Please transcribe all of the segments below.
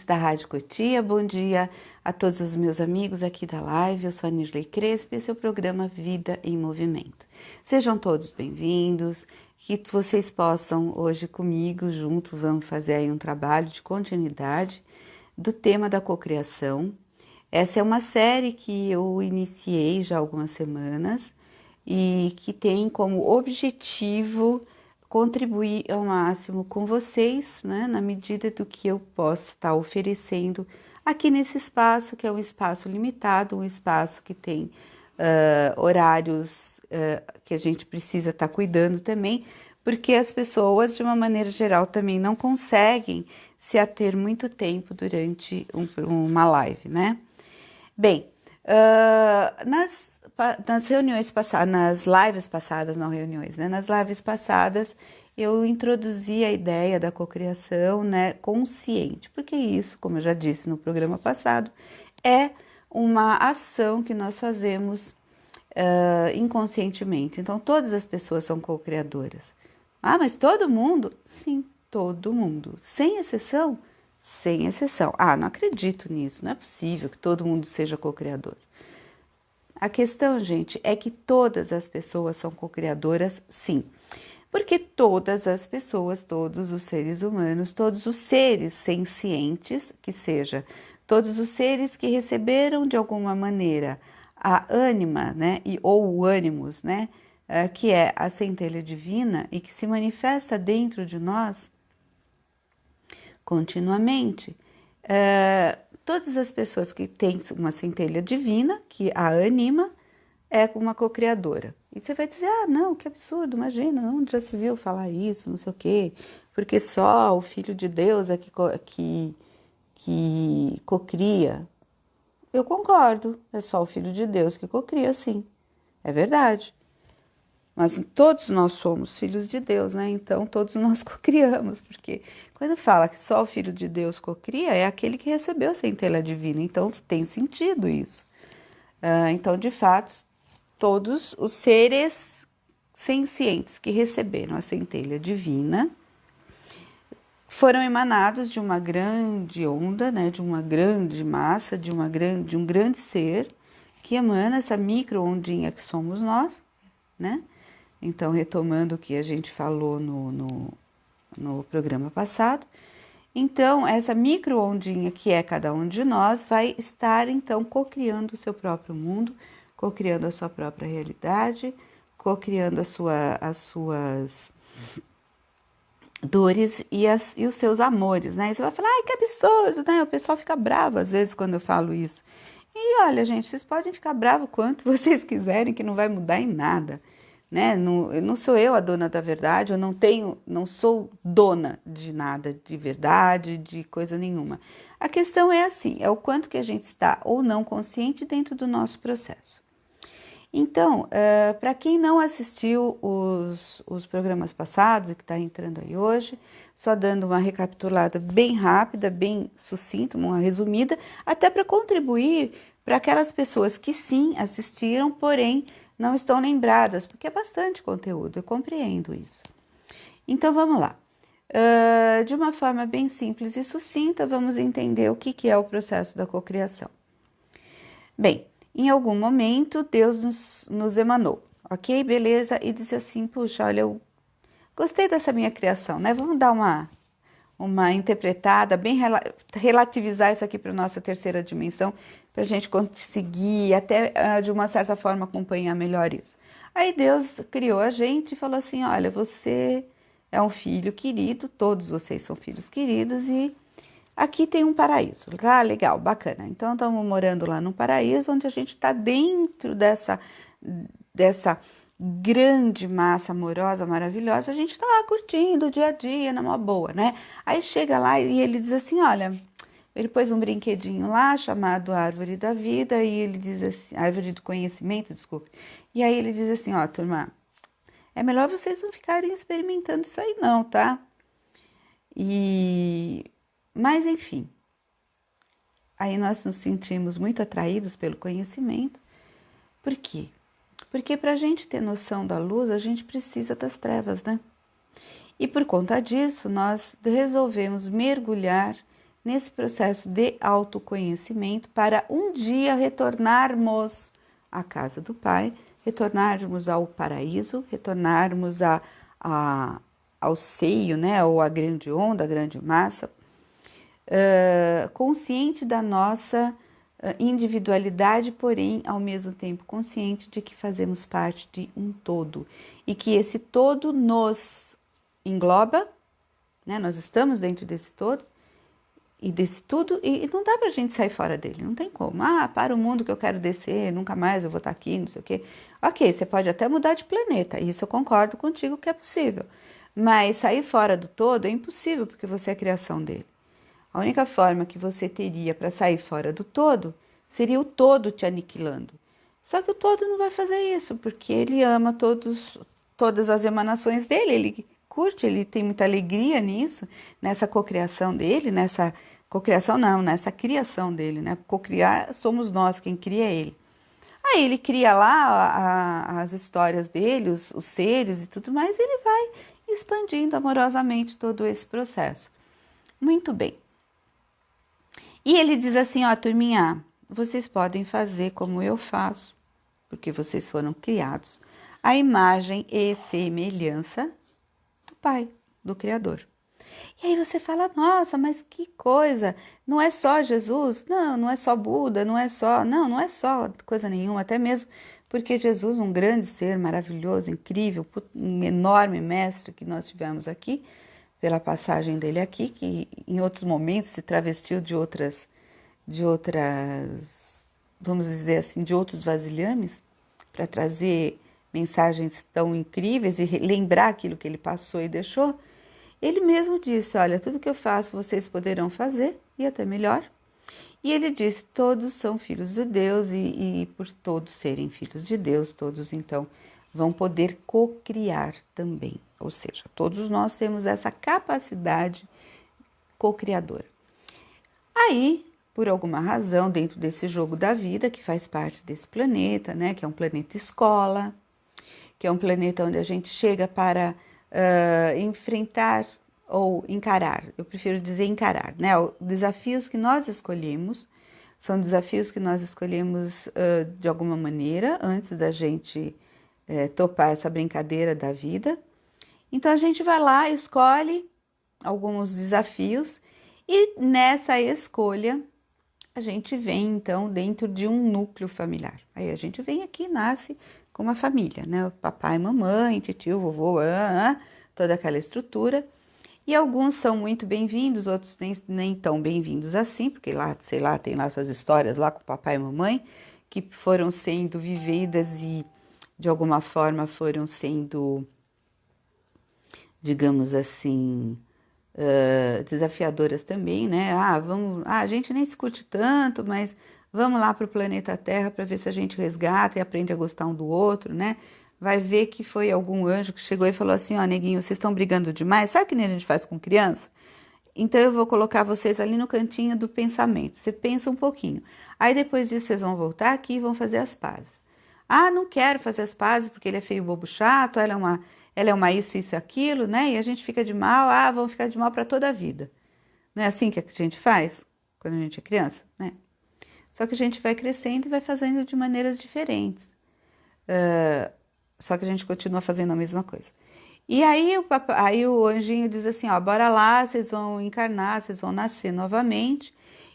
Da Rádio Cotia, bom dia a todos os meus amigos aqui da live. Eu sou a Nirley Crespo e esse é o programa Vida em Movimento. Sejam todos bem-vindos, que vocês possam hoje comigo, junto, vamos fazer aí um trabalho de continuidade do tema da cocriação. Essa é uma série que eu iniciei já há algumas semanas e que tem como objetivo contribuir ao máximo com vocês, né, na medida do que eu possa estar oferecendo aqui nesse espaço, que é um espaço limitado, um espaço que tem horários que a gente precisa estar cuidando também, porque as pessoas, de uma maneira geral, também não conseguem se ater muito tempo durante uma live, né? Bem, nas reuniões passadas, nas lives passadas, não reuniões, né? Nas lives passadas, eu introduzi a ideia da cocriação, né, consciente, porque isso, como eu já disse no programa passado, é uma ação que nós fazemos inconscientemente. Então, todas as pessoas são co-criadoras. Ah, mas todo mundo? Sim, todo mundo. Sem exceção? Sem exceção. Ah, não acredito nisso, não é possível que todo mundo seja co-criador. A questão, gente, é que todas as pessoas são co-criadoras, sim. Porque todas as pessoas, todos os seres humanos, todos os seres sencientes, que seja, todos os seres que receberam de alguma maneira a ânima, né, ou o ânimos, né, que é a centelha divina e que se manifesta dentro de nós continuamente. Todas as pessoas que têm uma centelha divina, que a anima, é uma co-criadora. E você vai dizer, ah, não, que absurdo, imagina, onde já se viu falar isso, não sei o quê, porque só o Filho de Deus é que cocria. Eu concordo, é só o Filho de Deus que cocria, sim, é verdade. Mas todos nós somos filhos de Deus, né? Então todos nós cocriamos, porque quando fala que só o Filho de Deus cocria, é aquele que recebeu a centelha divina, então tem sentido isso. Então, de fato, todos os seres sencientes que receberam a centelha divina foram emanados de uma grande onda, né, de uma grande massa, de um grande ser que emana essa micro-ondinha que somos nós, né? Então, retomando o que a gente falou no programa passado, então, essa micro-ondinha que é cada um de nós vai estar, então, cocriando o seu próprio mundo, cocriando a sua própria realidade, cocriando as suas dores e os seus amores, né? E você vai falar, ai, que absurdo, né? O pessoal fica bravo às vezes quando eu falo isso. E olha, gente, vocês podem ficar bravos quanto vocês quiserem, que não vai mudar em nada, né? Não sou eu a dona da verdade, eu não sou dona de nada de verdade, de coisa nenhuma. A questão é assim, é o quanto que a gente está ou não consciente dentro do nosso processo. Então, para quem não assistiu os programas passados e que está entrando aí hoje, só dando uma recapitulada bem rápida, bem sucinta, uma resumida, até para contribuir para aquelas pessoas que sim assistiram, porém não estão lembradas, porque é bastante conteúdo, eu compreendo isso. Então vamos lá. De uma forma bem simples e sucinta, vamos entender o que é o processo da cocriação. Bem, em algum momento Deus nos emanou, ok? Beleza? E disse assim, puxa, olha, eu gostei dessa minha criação, né? Vamos dar uma interpretada, bem relativizar isso aqui para a nossa terceira dimensão, para a gente conseguir até de uma certa forma acompanhar melhor isso. Aí Deus criou a gente e falou assim, olha, você é um filho querido, todos vocês são filhos queridos e aqui tem um paraíso. Ah, legal, bacana. Então estamos morando lá num paraíso onde a gente está dentro dessa grande massa amorosa, maravilhosa, a gente está lá curtindo o dia a dia, numa boa, né? Aí chega lá e ele diz assim, olha, ele pôs um brinquedinho lá chamado Árvore da Vida e ele diz assim, Árvore do Conhecimento, desculpe. E aí ele diz assim, ó, turma, é melhor vocês não ficarem experimentando isso aí não, tá? Mas enfim, aí nós nos sentimos muito atraídos pelo conhecimento. Por quê? Porque para a gente ter noção da luz, a gente precisa das trevas, né? E por conta disso, nós resolvemos mergulhar nesse processo de autoconhecimento para um dia retornarmos à casa do Pai, retornarmos ao paraíso, retornarmos ao seio, né, ou à grande onda, à grande massa, consciente da nossa individualidade, porém, ao mesmo tempo consciente de que fazemos parte de um todo e que esse todo nos engloba, né? Nós estamos dentro desse todo e desse tudo e não dá pra gente sair fora dele, não tem como. Para o mundo que eu quero descer, nunca mais eu vou estar aqui, não sei o quê. Ok, você pode até mudar de planeta, isso eu concordo contigo que é possível, mas sair fora do todo é impossível porque você é a criação dele. A única forma que você teria para sair fora do todo seria o todo te aniquilando. Só que o todo não vai fazer isso, porque ele ama todas as emanações dele, ele curte, ele tem muita alegria nisso, nessa cocriação dele, nessa cocriação não, nessa criação dele, né? Cocriar somos nós, quem cria é ele. Aí ele cria lá as histórias dele, os seres e tudo mais, e ele vai expandindo amorosamente todo esse processo. Muito bem. E ele diz assim, ó, turminha, vocês podem fazer como eu faço, porque vocês foram criados à imagem e semelhança do Pai, do Criador. E aí você fala, nossa, mas que coisa, não é só Jesus, não é só Buda, não é só coisa nenhuma, até mesmo porque Jesus, um grande ser maravilhoso, incrível, um enorme mestre que nós tivemos aqui, pela passagem dele aqui, que em outros momentos se travestiu de outras, vamos dizer assim, de outros vasilhames, para trazer mensagens tão incríveis e lembrar aquilo que ele passou e deixou. Ele mesmo disse, olha, tudo que eu faço vocês poderão fazer, e até melhor. E ele disse, todos são filhos de Deus, e por todos serem filhos de Deus, todos então vão poder cocriar também. Ou seja, todos nós temos essa capacidade cocriadora. Aí, por alguma razão, dentro desse jogo da vida, que faz parte desse planeta, né, que é um planeta escola, que é um planeta onde a gente chega para enfrentar ou encarar, eu prefiro dizer encarar, né, desafios que nós escolhemos, são desafios que nós escolhemos de alguma maneira, antes da gente topar essa brincadeira da vida. Então a gente vai lá, escolhe alguns desafios e nessa escolha a gente vem então dentro de um núcleo familiar. Aí a gente vem aqui e nasce com uma família, né? Papai, mamãe, tio, vovô, toda aquela estrutura. E alguns são muito bem-vindos, outros nem tão bem-vindos assim, porque lá, sei lá, tem lá suas histórias lá com papai e mamãe, que foram sendo vividas e de alguma forma foram sendo, digamos assim, desafiadoras também, né? A gente nem se curte tanto, mas vamos lá para o planeta Terra para ver se a gente resgata e aprende a gostar um do outro, né? Vai ver que foi algum anjo que chegou e falou assim, ó, neguinho, vocês estão brigando demais, sabe o que nem a gente faz com criança? Então eu vou colocar vocês ali no cantinho do pensamento, você pensa um pouquinho. Aí depois disso vocês vão voltar aqui e vão fazer as pazes. Não quero fazer as pazes porque ele é feio, bobo, chato, ela é uma isso, aquilo, né? E a gente fica de mal, vamos ficar de mal para toda a vida. Não é assim que a gente faz quando a gente é criança, né? Só que a gente vai crescendo e vai fazendo de maneiras diferentes. Só que a gente continua fazendo a mesma coisa. E aí o anjinho diz assim, ó, bora lá, vocês vão encarnar, vocês vão nascer novamente.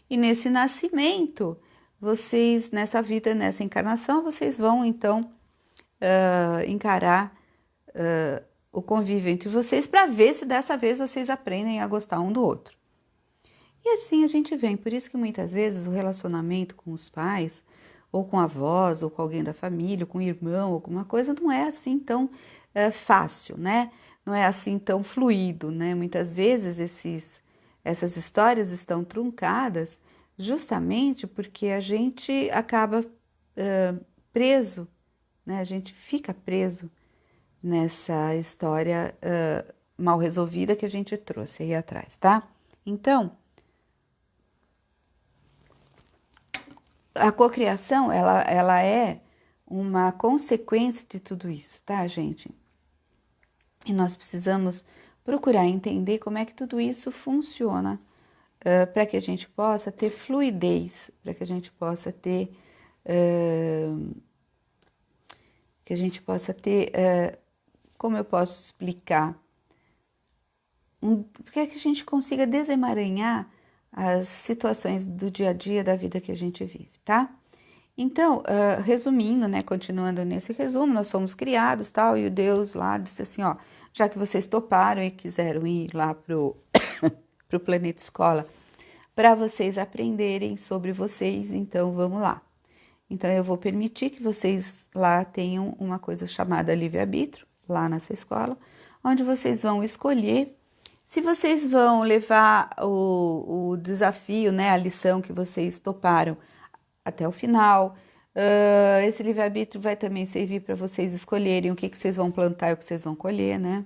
E nesse nascimento, vocês, nessa vida, nessa encarnação, vocês vão então encarar o convívio entre vocês para ver se dessa vez vocês aprendem a gostar um do outro. E assim a gente vem. Por isso que muitas vezes o relacionamento com os pais, ou com avós, ou com alguém da família, ou com o irmão, alguma coisa, não é assim tão fácil, né? Não é assim tão fluido, né? Muitas vezes essas histórias estão truncadas justamente porque a gente acaba preso, né? A gente fica preso nessa história mal resolvida que a gente trouxe aí atrás, tá? Então, a cocriação, ela é uma consequência de tudo isso, tá, gente? E nós precisamos procurar entender como é que tudo isso funciona para que a gente possa ter fluidez, para que a gente possa ter, uh, como eu posso explicar? Para que a gente consiga desemaranhar as situações do dia a dia da vida que a gente vive, tá? Então, resumindo, né, continuando nesse resumo, nós fomos criados, tal, e o Deus lá disse assim, ó, já que vocês toparam e quiseram ir lá pro planeta escola, para vocês aprenderem sobre vocês, então vamos lá. Então, eu vou permitir que vocês lá tenham uma coisa chamada livre-arbítrio, lá nessa escola, onde vocês vão escolher se vocês vão levar o desafio, né, a lição que vocês toparam até o final. Esse livre-arbítrio vai também servir para vocês escolherem o que vocês vão plantar e o que vocês vão colher, né?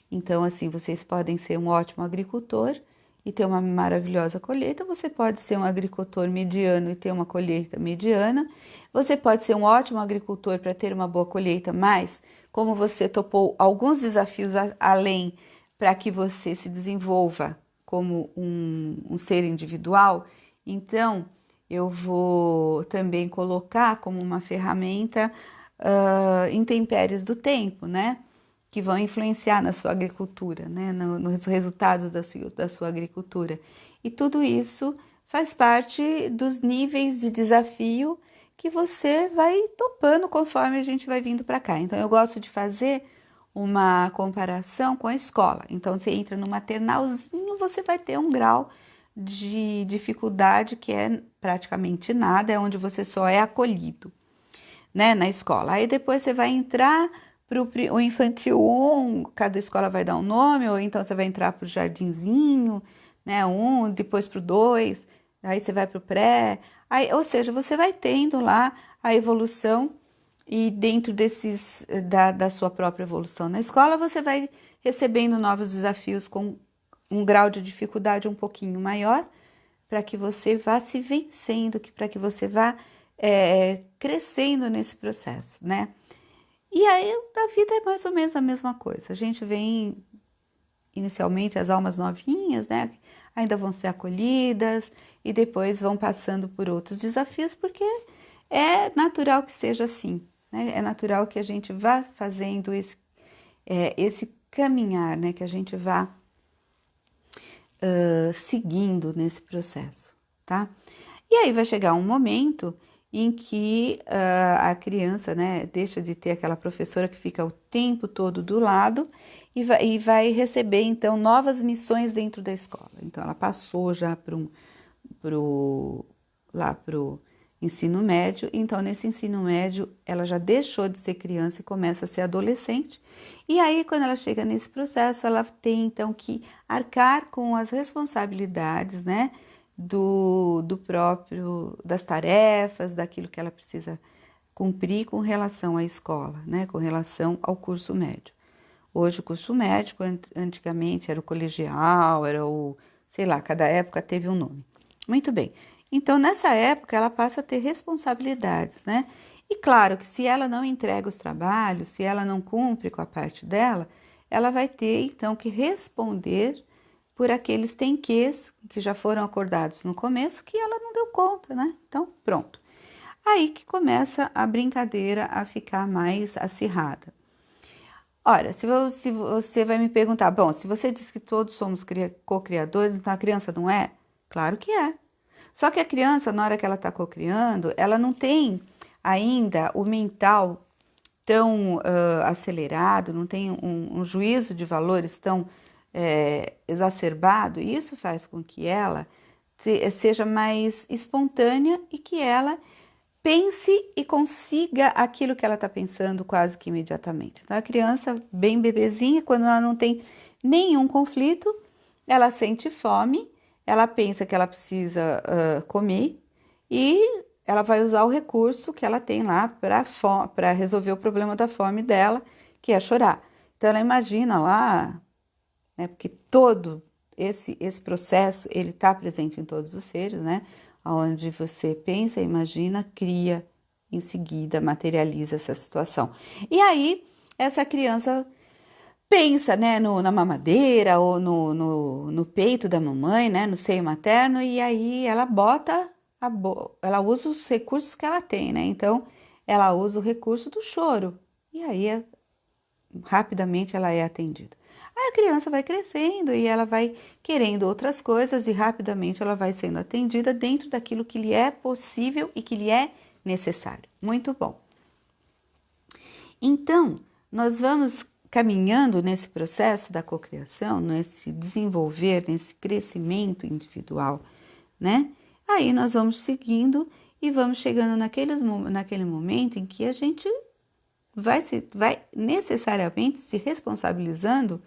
Então, assim, vocês podem ser um ótimo agricultor e ter uma maravilhosa colheita. Você pode ser um agricultor mediano e ter uma colheita mediana. Você pode ser um ótimo agricultor para ter uma boa colheita, mas como você topou alguns desafios além para que você se desenvolva como um ser individual, então eu vou também colocar como uma ferramenta intempéries do tempo, né? Que vão influenciar na sua agricultura, né? Nos resultados da sua agricultura. E tudo isso faz parte dos níveis de desafio que você vai topando conforme a gente vai vindo para cá. Então, eu gosto de fazer uma comparação com a escola. Então, você entra no maternalzinho, você vai ter um grau de dificuldade que é praticamente nada, é onde você só é acolhido, né, na escola. Aí depois você vai entrar para o infantil 1, cada escola vai dar um nome, ou então você vai entrar para o jardinzinho, né, 1, depois para o 2, aí você vai para o pré, aí, ou seja, você vai tendo lá a evolução e dentro da sua própria evolução na escola, você vai recebendo novos desafios com um grau de dificuldade um pouquinho maior, para que você vá se vencendo, para que você vá crescendo nesse processo, né? E aí, a vida é mais ou menos a mesma coisa. A gente vem, inicialmente, as almas novinhas, né? Ainda vão ser acolhidas e depois vão passando por outros desafios, porque é natural que seja assim, né? É natural que a gente vá fazendo esse caminhar, né? Que a gente vá seguindo nesse processo, tá? E aí vai chegar um momento em que a criança, né, deixa de ter aquela professora que fica o tempo todo do lado e vai receber, então, novas missões dentro da escola. Então, ela passou já lá pro ensino médio, então, nesse ensino médio, ela já deixou de ser criança e começa a ser adolescente. E aí, quando ela chega nesse processo, ela tem, então, que arcar com as responsabilidades, né, das tarefas, daquilo que ela precisa cumprir com relação à escola, né, com relação ao curso médio. Hoje o curso médico, antigamente era o colegial, era sei lá, cada época teve um nome. Muito bem. Então, nessa época, ela passa a ter responsabilidades, né? E claro que se ela não entrega os trabalhos, se ela não cumpre com a parte dela, ela vai ter, então, que responder por aqueles tenquês que já foram acordados no começo que ela não deu conta, né? Então, pronto. Aí que começa a brincadeira a ficar mais acirrada. Ora, se você vai me perguntar, bom, se você diz que todos somos co-criadores, então a criança não é? Claro que é. Só que a criança, na hora que ela está co-criando, ela não tem ainda o mental tão acelerado, não tem um juízo de valores tão exacerbado. E isso faz com que ela seja mais espontânea e que ela pense e consiga aquilo que ela está pensando quase que imediatamente. Então, a criança, bem bebezinha, quando ela não tem nenhum conflito, ela sente fome, ela pensa que ela precisa comer e ela vai usar o recurso que ela tem lá para resolver o problema da fome dela, que é chorar. Então, ela imagina lá, né, porque todo esse processo, ele está presente em todos os seres, né? Onde você pensa, imagina, cria, em seguida materializa essa situação. E aí, essa criança pensa, né, na mamadeira ou no peito da mamãe, né, no seio materno, e aí ela bota, ela usa os recursos que ela tem, né? Então, ela usa o recurso do choro, e aí rapidamente ela é atendida. Aí a criança vai crescendo e ela vai querendo outras coisas e rapidamente ela vai sendo atendida dentro daquilo que lhe é possível e que lhe é necessário. Muito bom. Então, nós vamos caminhando nesse processo da cocriação, nesse desenvolver, nesse crescimento individual, né? Aí nós vamos seguindo e vamos chegando naquele momento em que a gente vai necessariamente se responsabilizando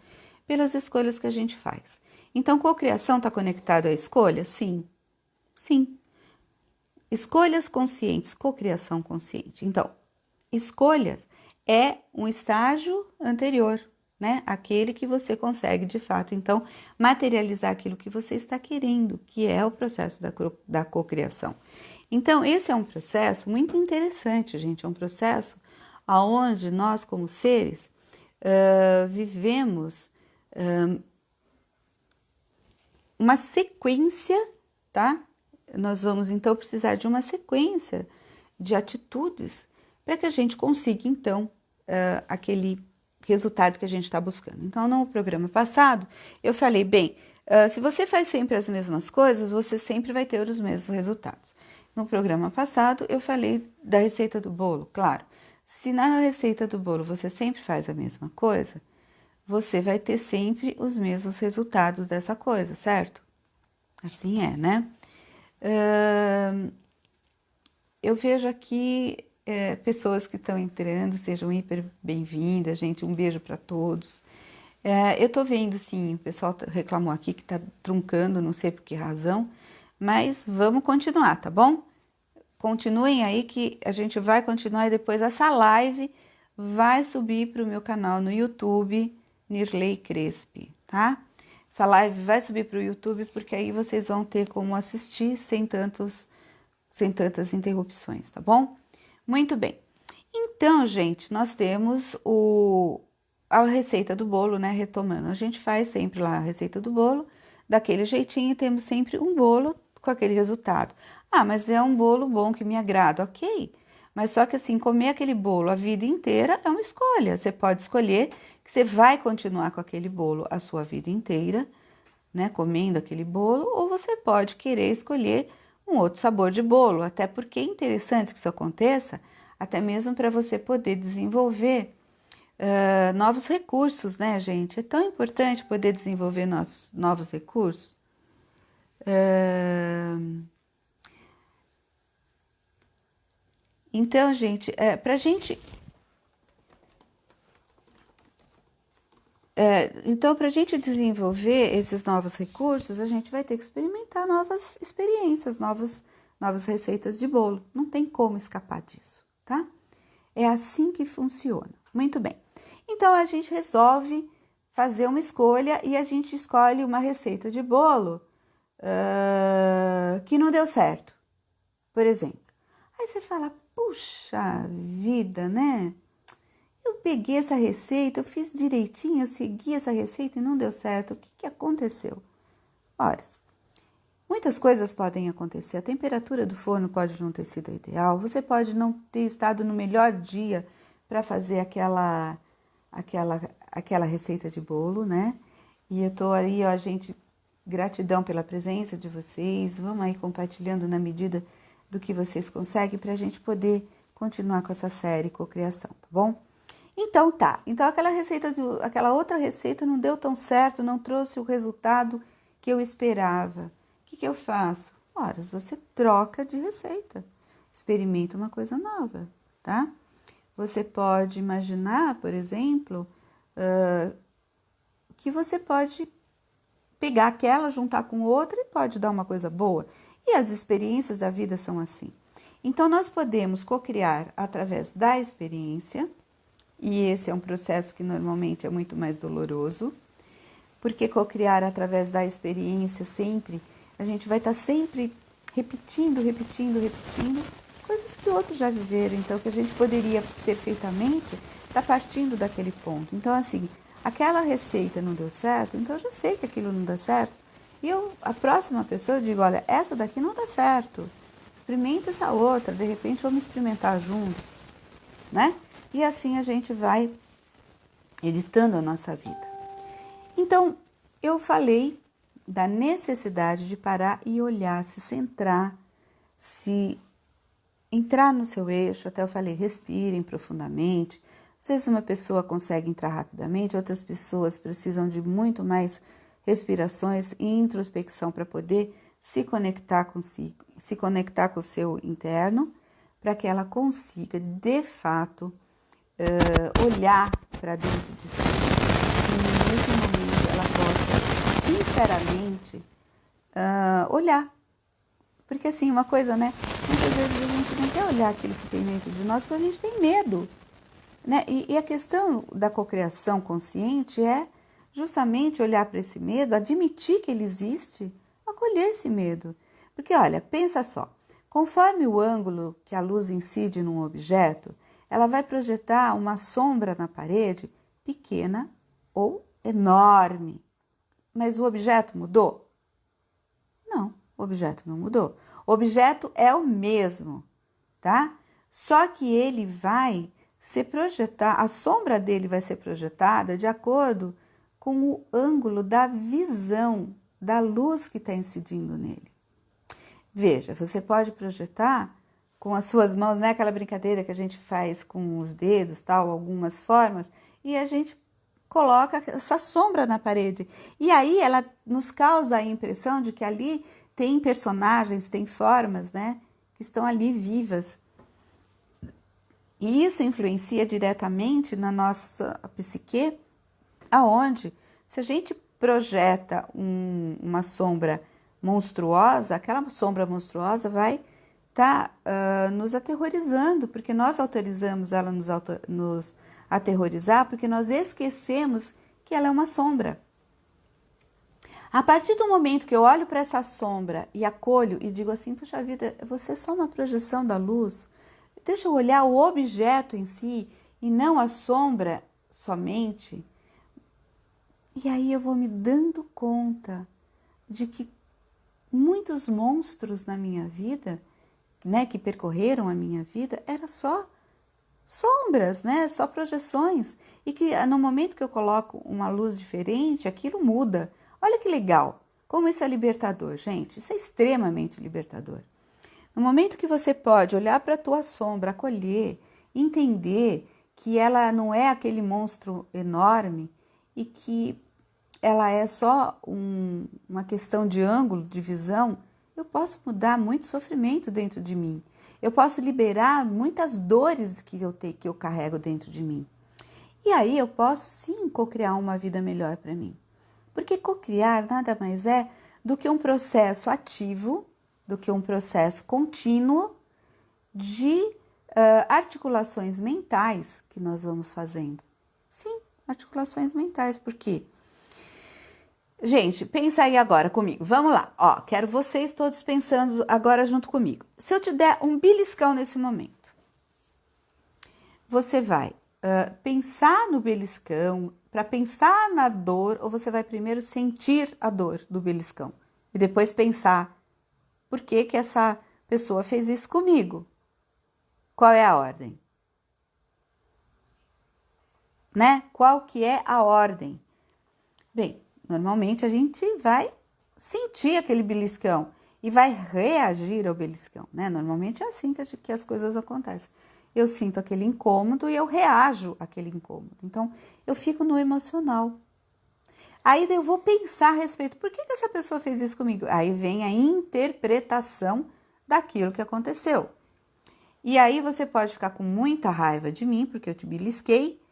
pelas escolhas que a gente faz. Então, cocriação está conectado à escolha? Sim, sim. Escolhas conscientes, cocriação consciente. Então, escolhas é um estágio anterior, né? Aquele que você consegue, de fato, então, materializar aquilo que você está querendo, que é o processo da cocriação. Então, esse é um processo muito interessante, gente. É um processo onde nós, como seres, vivemos uma sequência, tá? Nós vamos, então, precisar de uma sequência de atitudes para que a gente consiga, então, aquele resultado que a gente está buscando. Então, no programa passado, eu falei, bem, se você faz sempre as mesmas coisas, você sempre vai ter os mesmos resultados. No programa passado, eu falei da receita do bolo, claro. Se na receita do bolo você sempre faz a mesma coisa, você vai ter sempre os mesmos resultados dessa coisa, certo? Assim é, né? Eu vejo aqui pessoas que estão entrando, sejam hiper bem-vindas, gente, um beijo para todos. Eu tô vendo, sim, o pessoal reclamou aqui que tá truncando, não sei por que razão, mas vamos continuar, tá bom? Continuem aí que a gente vai continuar e depois essa live vai subir para o meu canal no YouTube, Nirley Crespi, tá? Essa live vai subir para o YouTube porque aí vocês vão ter como assistir sem tantas interrupções, tá bom? Muito bem. Então, gente, nós temos a receita do bolo, né? Retomando, a gente faz sempre lá a receita do bolo, daquele jeitinho, e temos sempre um bolo com aquele resultado. Ah, mas é um bolo bom que me agrada, ok. Mas só que assim, comer aquele bolo a vida inteira é uma escolha. Você pode escolher que você vai continuar com aquele bolo a sua vida inteira, né? Comendo aquele bolo, ou você pode querer escolher um outro sabor de bolo. Até porque é interessante que isso aconteça, até mesmo para você poder desenvolver novos recursos, né, gente? É tão importante poder desenvolver novos recursos. Então, gente, para a gente desenvolver esses novos recursos, a gente vai ter que experimentar novas experiências, novas receitas de bolo. Não tem como escapar disso, tá? É assim que funciona. Muito bem. Então, a gente resolve fazer uma escolha e a gente escolhe uma receita de bolo que não deu certo, por exemplo. Aí você fala, puxa vida, né? Eu peguei essa receita, eu fiz direitinho, eu segui essa receita e não deu certo. O que aconteceu? Ora, muitas coisas podem acontecer. A temperatura do forno pode não ter sido ideal. Você pode não ter estado no melhor dia para fazer aquela receita de bolo, né? E eu tô aí, ó, gente, gratidão pela presença de vocês. Vamos aí compartilhando na medida do que vocês conseguem para a gente poder continuar com essa série Cocriação, tá bom? Então tá, então aquela outra receita não deu tão certo, não trouxe o resultado que eu esperava. O que eu faço? Ora, você troca de receita, experimenta uma coisa nova, tá? Você pode imaginar, por exemplo, que você pode pegar aquela, juntar com outra e pode dar uma coisa boa. E as experiências da vida são assim. Então, nós podemos cocriar através da experiência, e esse é um processo que normalmente é muito mais doloroso, porque cocriar através da experiência sempre, a gente vai estar sempre repetindo coisas que outros já viveram, então que a gente poderia perfeitamente estar partindo daquele ponto. Então, assim, aquela receita não deu certo, então eu já sei que aquilo não dá certo. E a próxima pessoa, eu digo, olha, essa daqui não dá certo. Experimenta essa outra, de repente vamos experimentar junto, né? E assim a gente vai editando a nossa vida. Então, eu falei da necessidade de parar e olhar, se centrar, se entrar no seu eixo. Até eu falei, respirem profundamente. Às vezes uma pessoa consegue entrar rapidamente, outras pessoas precisam de muito mais respirações e introspecção para poder se conectar consigo, se conectar com o seu interno, para que ela consiga, de fato, olhar para dentro de si e nesse momento ela possa, sinceramente, olhar. Porque assim, uma coisa, né? Muitas vezes a gente não quer olhar aquilo que tem dentro de nós porque a gente tem medo, né? E a questão da cocriação consciente é justamente olhar para esse medo, admitir que ele existe, acolher esse medo. Porque olha, pensa só, conforme o ângulo que a luz incide num objeto, ela vai projetar uma sombra na parede pequena ou enorme. Mas o objeto mudou? Não, o objeto não mudou. O objeto é o mesmo, tá? Só que ele vai se projetar, a sombra dele vai ser projetada de acordo com o ângulo da visão da luz que está incidindo nele. Veja, você pode projetar com as suas mãos, né? Aquela brincadeira que a gente faz com os dedos, tal, algumas formas, e a gente coloca essa sombra na parede. E aí ela nos causa a impressão de que ali tem personagens, tem formas, né? Que estão ali vivas. E isso influencia diretamente na nossa psique, aonde, se a gente projeta uma sombra monstruosa, aquela sombra monstruosa vai estar nos aterrorizando, porque nós autorizamos ela nos aterrorizar, porque nós esquecemos que ela é uma sombra. A partir do momento que eu olho para essa sombra e acolho e digo assim, puxa vida, você é só uma projeção da luz, deixa eu olhar o objeto em si e não a sombra somente. E aí eu vou me dando conta de que muitos monstros na minha vida, né, que percorreram a minha vida, eram só sombras, né, só projeções. E que no momento que eu coloco uma luz diferente, aquilo muda. Olha que legal, como isso é libertador, gente, isso é extremamente libertador. No momento que você pode olhar para a tua sombra, acolher, entender que ela não é aquele monstro enorme e que ela é só uma questão de ângulo, de visão, eu posso mudar muito sofrimento dentro de mim. Eu posso liberar muitas dores que eu carrego dentro de mim. E aí eu posso sim cocriar uma vida melhor para mim. Porque cocriar nada mais é do que um processo ativo, do que um processo contínuo de articulações mentais que nós vamos fazendo. Sim, articulações mentais, por quê? Gente, pensa aí agora comigo. Vamos lá. Ó, quero vocês todos pensando agora junto comigo. Se eu te der um beliscão nesse momento, você vai pensar no beliscão para pensar na dor, ou você vai primeiro sentir a dor do beliscão e depois pensar por que que essa pessoa fez isso comigo? Qual é a ordem? Né? Qual que é a ordem? Bem, normalmente a gente vai sentir aquele beliscão e vai reagir ao beliscão, né? Normalmente é assim que as coisas acontecem. Eu sinto aquele incômodo e eu reajo àquele incômodo. Então, eu fico no emocional. Aí eu vou pensar a respeito, por que que essa pessoa fez isso comigo? Aí vem a interpretação daquilo que aconteceu. E aí você pode ficar com muita raiva de mim, porque eu te belisquei,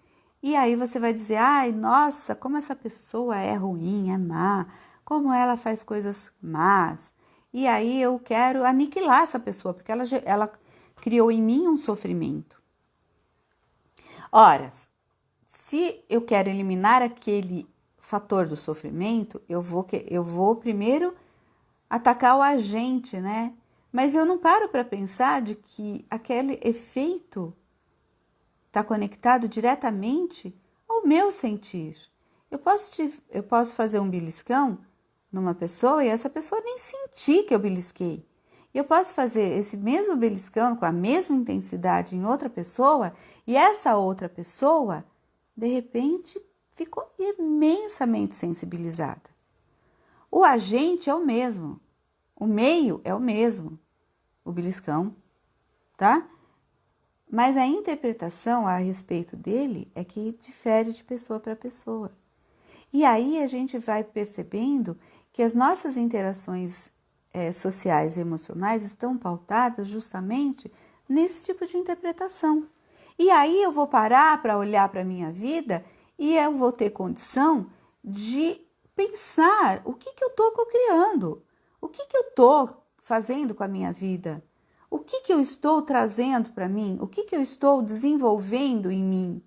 e aí você vai dizer, ai, nossa, como essa pessoa é ruim, é má, como ela faz coisas más. E aí eu quero aniquilar essa pessoa, porque ela criou em mim um sofrimento. Ora, se eu quero eliminar aquele fator do sofrimento, eu vou primeiro atacar o agente, né? Mas eu não paro para pensar de que aquele efeito está conectado diretamente ao meu sentir. Eu posso fazer um beliscão numa pessoa e essa pessoa nem sentir que eu belisquei. Eu posso fazer esse mesmo beliscão com a mesma intensidade em outra pessoa e essa outra pessoa, de repente, ficou imensamente sensibilizada. O agente é o mesmo, o meio é o mesmo, o beliscão, tá? Mas a interpretação a respeito dele é que difere de pessoa para pessoa. E aí a gente vai percebendo que as nossas interações sociais e emocionais estão pautadas justamente nesse tipo de interpretação. E aí eu vou parar para olhar para a minha vida e eu vou ter condição de pensar o que eu estou cocriando, o que eu estou fazendo com a minha vida, o que eu estou trazendo para mim, o que eu estou desenvolvendo em mim.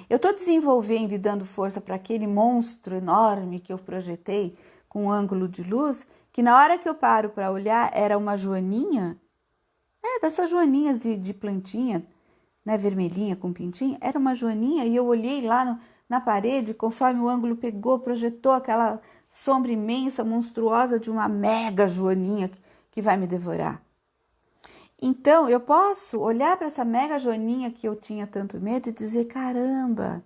Eu estou desenvolvendo e dando força para aquele monstro enorme que eu projetei com um ângulo de luz, que na hora que eu paro para olhar era uma joaninha, dessas joaninhas de plantinha, né, vermelhinha com pintinho, era uma joaninha e eu olhei lá na parede, conforme o ângulo pegou, projetou aquela sombra imensa, monstruosa de uma mega joaninha que vai me devorar. Então, eu posso olhar para essa mega joaninha que eu tinha tanto medo e dizer, caramba,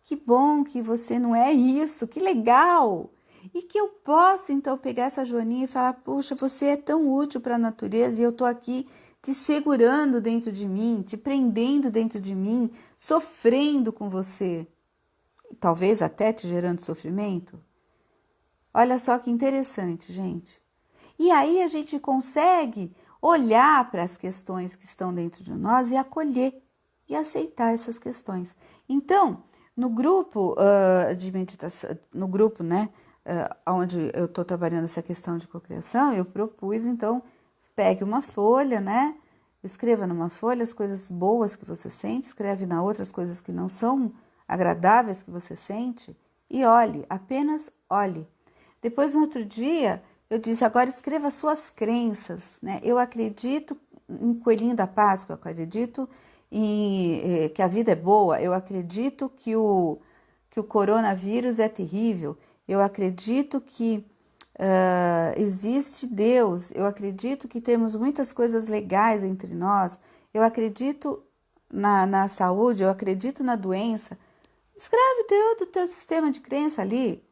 que bom que você não é isso, que legal! E que eu posso, então, pegar essa joaninha e falar, puxa, você é tão útil para a natureza e eu estou aqui te segurando dentro de mim, te prendendo dentro de mim, sofrendo com você, talvez até te gerando sofrimento. Olha só que interessante, gente. E aí a gente consegue olhar para as questões que estão dentro de nós e acolher e aceitar essas questões. Então, no grupo de meditação, no grupo, né, onde eu estou trabalhando essa questão de cocriação, eu propus, então, pegue uma folha, né, escreva numa folha as coisas boas que você sente, escreve na outra as coisas que não são agradáveis que você sente e olhe, apenas olhe. Depois, no outro dia, eu disse, agora escreva suas crenças, né? Eu acredito em Coelhinho da Páscoa, eu acredito que a vida é boa, eu acredito que o coronavírus é terrível, eu acredito que existe Deus, eu acredito que temos muitas coisas legais entre nós, eu acredito na saúde, eu acredito na doença. Escreve do teu sistema de crença ali,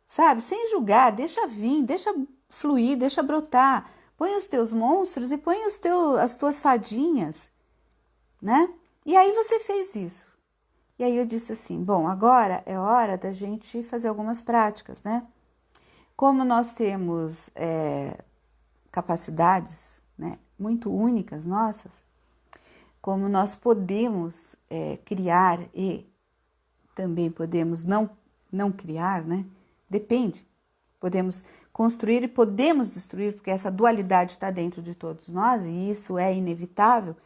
sabe? Sem julgar, deixa vir, deixa fluir, deixa brotar. Põe os teus monstros e põe as tuas fadinhas, né? E aí você fez isso. E aí eu disse assim, bom, agora é hora da gente fazer algumas práticas, né? Como nós temos capacidades, né, muito únicas nossas, como nós podemos criar e também podemos não criar, né? Depende. Podemos construir e podemos destruir, porque essa dualidade está dentro de todos nós e isso é inevitável,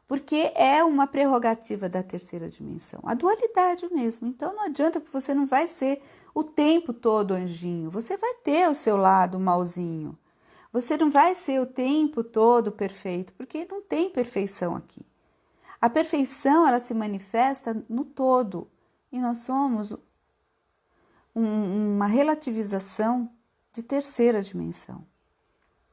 porque é uma prerrogativa da terceira dimensão, a dualidade mesmo. Então não adianta, porque você não vai ser o tempo todo anjinho, você vai ter o seu lado malzinho. Você não vai ser o tempo todo perfeito, porque não tem perfeição aqui. A perfeição, ela se manifesta no todo e nós somos uma relativização de terceira dimensão,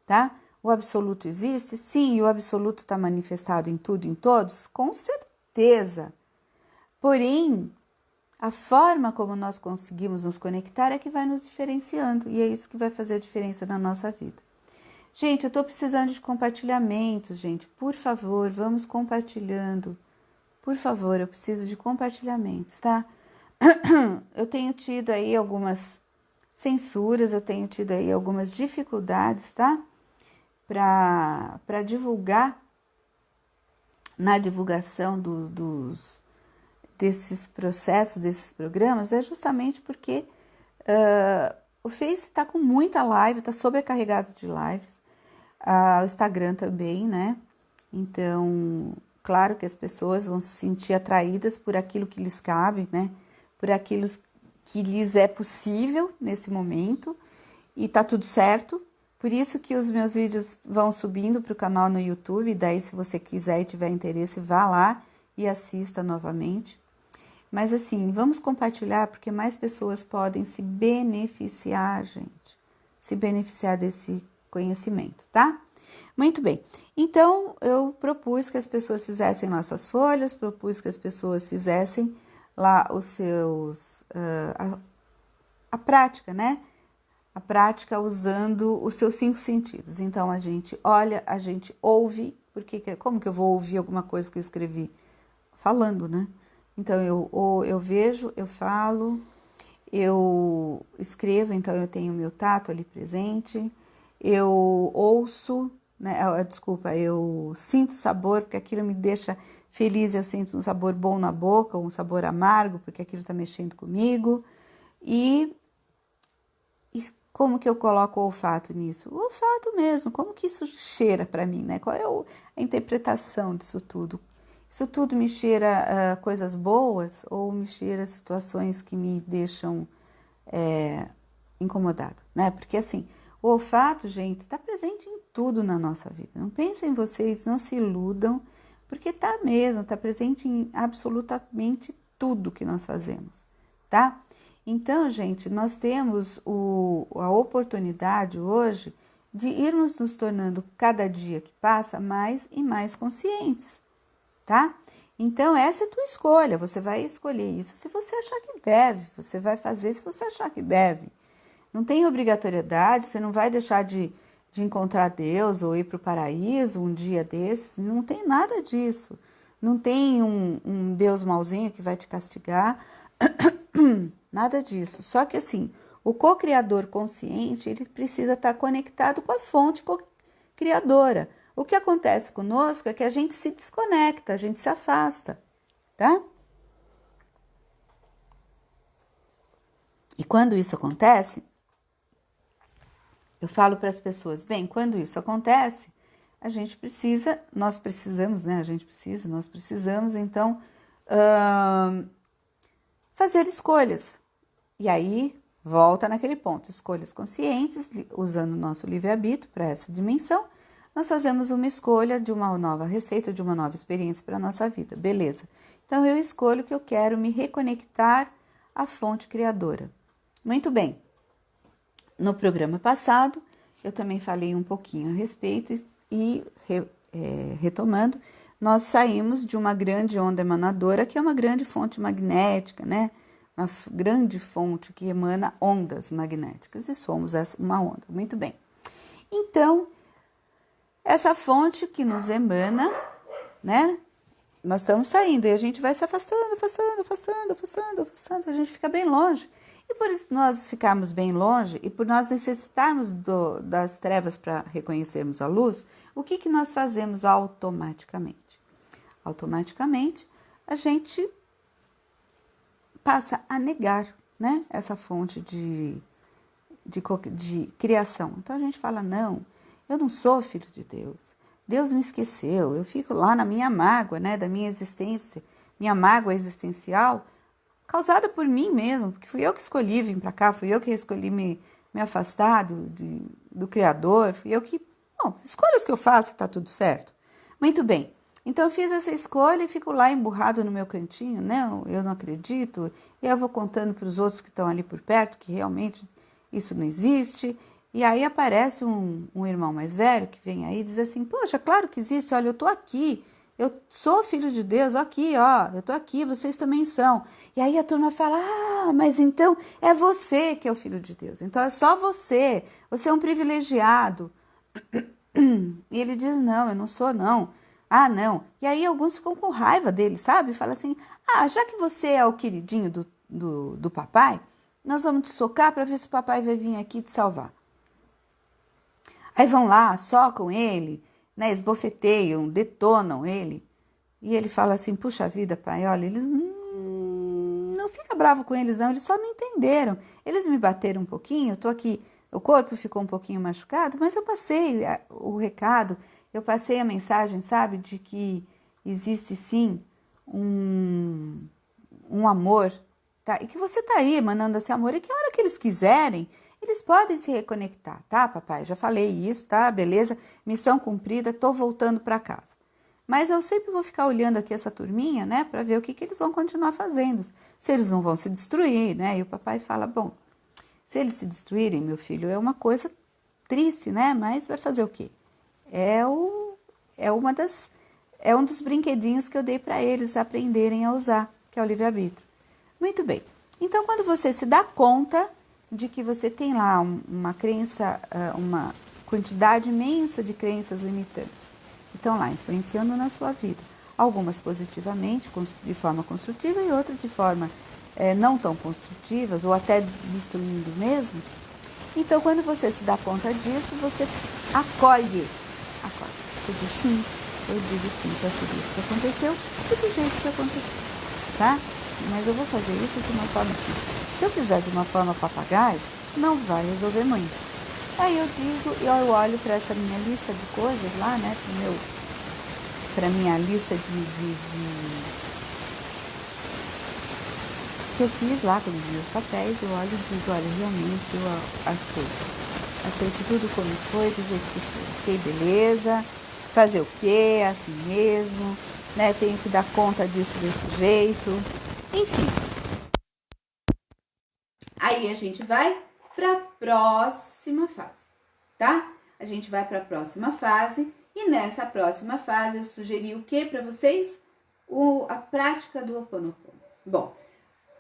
tá? O absoluto existe? Sim, e o absoluto está manifestado em tudo e em todos? Com certeza. Porém, a forma como nós conseguimos nos conectar é que vai nos diferenciando e é isso que vai fazer a diferença na nossa vida. Gente, eu estou precisando de compartilhamentos, gente. Por favor, vamos compartilhando. Por favor, eu preciso de compartilhamentos, tá? Eu tenho tido aí algumas censuras, eu tenho tido aí algumas dificuldades, tá? Para divulgar, na divulgação desses processos, desses programas, é justamente porque o Face está com muita live, está sobrecarregado de lives, o Instagram também, né? Então, claro que as pessoas vão se sentir atraídas por aquilo que lhes cabe, né? Por aquilo que lhes é possível nesse momento e tá tudo certo. Por isso que os meus vídeos vão subindo para o canal no YouTube, daí se você quiser e tiver interesse, vá lá e assista novamente. Mas assim, vamos compartilhar porque mais pessoas podem se beneficiar, gente. Se beneficiar desse conhecimento, tá? Muito bem. Então, eu propus que as pessoas fizessem lá suas folhas, propus que as pessoas fizessem lá os seus... a prática, né? A prática usando os seus 5 sentidos. Então, a gente olha, a gente ouve, porque como que eu vou ouvir alguma coisa que eu escrevi? Falando, né? Então, eu vejo, eu falo, eu escrevo, então eu tenho o meu tato ali presente, eu ouço, né? Desculpa, eu sinto sabor, porque aquilo me deixa feliz, eu sinto um sabor bom na boca, um sabor amargo, porque aquilo está mexendo comigo. E como que eu coloco o olfato nisso? O olfato mesmo, como que isso cheira para mim, né? Qual é a interpretação disso tudo? Isso tudo me cheira coisas boas ou me cheira situações que me deixam incomodado, né? Porque assim, o olfato, gente, está presente em tudo na nossa vida. Não pensem em vocês, não se iludam, porque está mesmo, está presente em absolutamente tudo que nós fazemos, tá? Então, gente, nós temos a oportunidade hoje de irmos nos tornando cada dia que passa mais e mais conscientes, tá? Então, essa é a tua escolha, você vai escolher isso se você achar que deve, você vai fazer se você achar que deve. Não tem obrigatoriedade, você não vai deixar de encontrar Deus ou ir para o paraíso um dia desses, não tem nada disso. Não tem um Deus mauzinho que vai te castigar, nada disso. Só que assim, o co-criador consciente, ele precisa estar conectado com a fonte criadora. O que acontece conosco é que a gente se desconecta, a gente se afasta, tá? E quando isso acontece, eu falo para as pessoas, bem, quando isso acontece, nós precisamos, né? Nós precisamos, então, fazer escolhas. E aí, volta naquele ponto, escolhas conscientes, usando o nosso livre-arbítrio para essa dimensão, nós fazemos uma escolha de uma nova receita, de uma nova experiência para a nossa vida, beleza. Então, eu escolho que eu quero me reconectar à fonte criadora. Muito bem. No programa passado, eu também falei um pouquinho a respeito e retomando, nós saímos de uma grande onda emanadora, que é uma grande fonte magnética, né? Uma grande fonte que emana ondas magnéticas, e somos uma onda. Muito bem. Então, essa fonte que nos emana, né? Nós estamos saindo e a gente vai se afastando, a gente fica bem longe. E por nós ficarmos bem longe e por nós necessitarmos das trevas para reconhecermos a luz, o que nós fazemos automaticamente? Automaticamente, a gente passa a negar, né, essa fonte de criação. Então, a gente fala, não, eu não sou filho de Deus. Deus me esqueceu, eu fico lá na minha mágoa, né, da minha existência, minha mágoa existencial, causada por mim mesmo, porque fui eu que escolhi vir para cá, fui eu que escolhi me afastar do Criador, fui eu que... Bom, escolhas que eu faço, tá tudo certo. Muito bem, então eu fiz essa escolha e fico lá emburrado no meu cantinho, né? Eu não acredito, e eu vou contando para os outros que estão ali por perto que realmente isso não existe. E aí aparece um irmão mais velho que vem aí e diz assim, poxa, claro que existe, olha, eu tô aqui, eu sou filho de Deus, aqui, ó, eu tô aqui, vocês também são. E aí a turma fala, mas então é você que é o filho de Deus, então é só você é um privilegiado. E ele diz, não, eu não sou não. Ah, não. E aí alguns ficam com raiva dele, sabe? Fala assim, já que você é o queridinho do papai, nós vamos te socar para ver se o papai vai vir aqui te salvar. Aí vão lá, socam ele, né, esbofeteiam, detonam ele. E ele fala assim, puxa vida, pai, olha, eles não fica bravo com eles não, eles só não entenderam. Eles me bateram um pouquinho, eu tô aqui, o corpo ficou um pouquinho machucado, mas eu passei o recado, eu passei a mensagem, sabe, de que existe sim um amor, tá? E que você tá aí emanando esse amor e que a hora que eles quiserem, eles podem se reconectar, tá, papai? Já falei isso, tá? Beleza? Missão cumprida, tô voltando para casa. Mas eu sempre vou ficar olhando aqui essa turminha, né, para ver o que eles vão continuar fazendo. Se eles não vão se destruir, né? E o papai fala, bom, se eles se destruírem, meu filho, é uma coisa triste, né? Mas vai fazer o quê? É um dos brinquedinhos que eu dei para eles aprenderem a usar, que é o livre-arbítrio. Muito bem. Então, quando você se dá conta de que você tem lá uma crença, uma quantidade imensa de crenças limitantes, que estão lá influenciando na sua vida, algumas positivamente, de forma construtiva, e outras de forma não tão construtivas, ou até destruindo mesmo. Então, quando você se dá conta disso, você acolhe. Você diz sim, eu digo sim para tudo isso que aconteceu e do jeito que aconteceu, tá? Mas eu vou fazer isso de uma forma sincera. Se eu fizer de uma forma papagaio, não vai resolver muito. Aí eu digo, eu olho para essa minha lista de coisas lá, né? Para minha lista que eu fiz lá com os meus papéis, eu olho e digo, olha, realmente eu aceito. Aceito tudo como foi, do jeito que foi. Ok, beleza. Fazer o quê? Assim mesmo. Né? Tenho que dar conta disso desse jeito. Enfim. Aí a gente vai para a próxima fase, tá? A gente vai para a próxima fase. E nessa próxima fase eu sugeri o que para vocês? A prática do Ho Oponopono. Bom,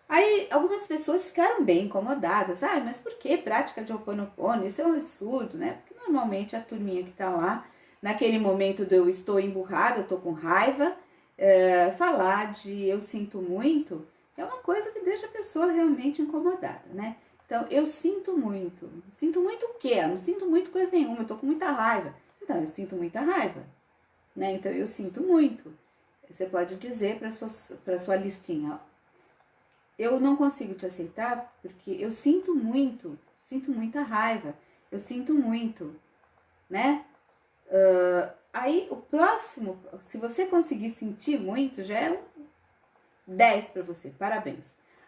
aí algumas pessoas ficaram bem incomodadas. Ah, mas por que prática de Ho Oponopono? Isso é um absurdo, né? Porque normalmente a turminha que tá lá, naquele momento do eu estou emburrada, eu tô com raiva, falar de eu sinto muito é uma coisa que deixa a pessoa realmente incomodada, né? Então, eu sinto muito. Sinto muito o quê? Eu não sinto muito coisa nenhuma, eu tô com muita raiva. Então, eu sinto muita raiva, né? Então, eu sinto muito. Você pode dizer para sua listinha, ó, eu não consigo te aceitar porque eu sinto muita raiva, eu sinto muito, né? Aí o próximo, se você conseguir sentir muito, já é um 10 para você, parabéns.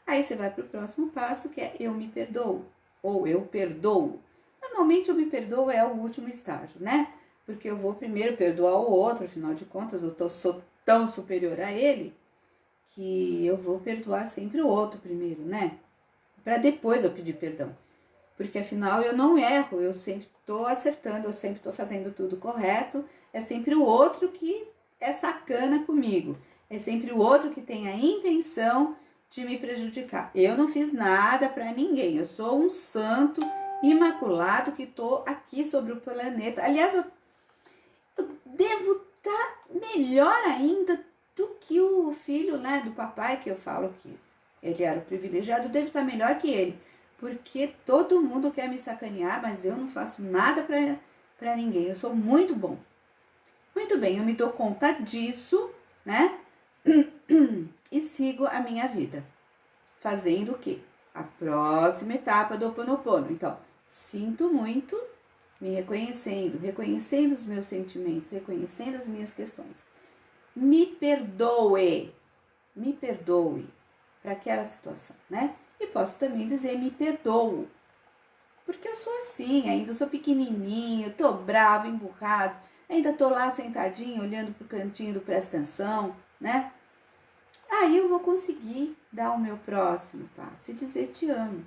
Aí você vai para o próximo passo, que é eu me perdoo, ou eu perdoo. Normalmente eu me perdoo é o último estágio, né? Porque eu vou primeiro perdoar o outro, afinal de contas eu sou tão superior a ele, que eu vou perdoar sempre o outro primeiro, né? Para depois eu pedir perdão. Porque afinal eu não erro, eu sempre estou acertando, eu sempre estou fazendo tudo correto. É sempre o outro que é sacana comigo. É sempre o outro que tem a intenção de me prejudicar. Eu não fiz nada para ninguém. Eu sou um santo imaculado que estou aqui sobre o planeta. Aliás, eu devo estar melhor ainda do que o filho, né, do papai, que eu falo que ele era o privilegiado, devo estar melhor que ele, porque todo mundo quer me sacanear, mas eu não faço nada para ninguém, eu sou muito bom. Muito bem, eu me dou conta disso, né, e sigo a minha vida, fazendo o quê? A próxima etapa do Ho Oponopono. Então, sinto muito, me reconhecendo os meus sentimentos, reconhecendo as minhas questões. Me perdoe para aquela situação, né? E posso também dizer me perdoo, porque eu sou assim, ainda sou pequenininho, tô bravo, emburrado, ainda tô lá sentadinho, olhando pro cantinho do presta atenção, né? Aí eu vou conseguir dar o meu próximo passo e dizer te amo.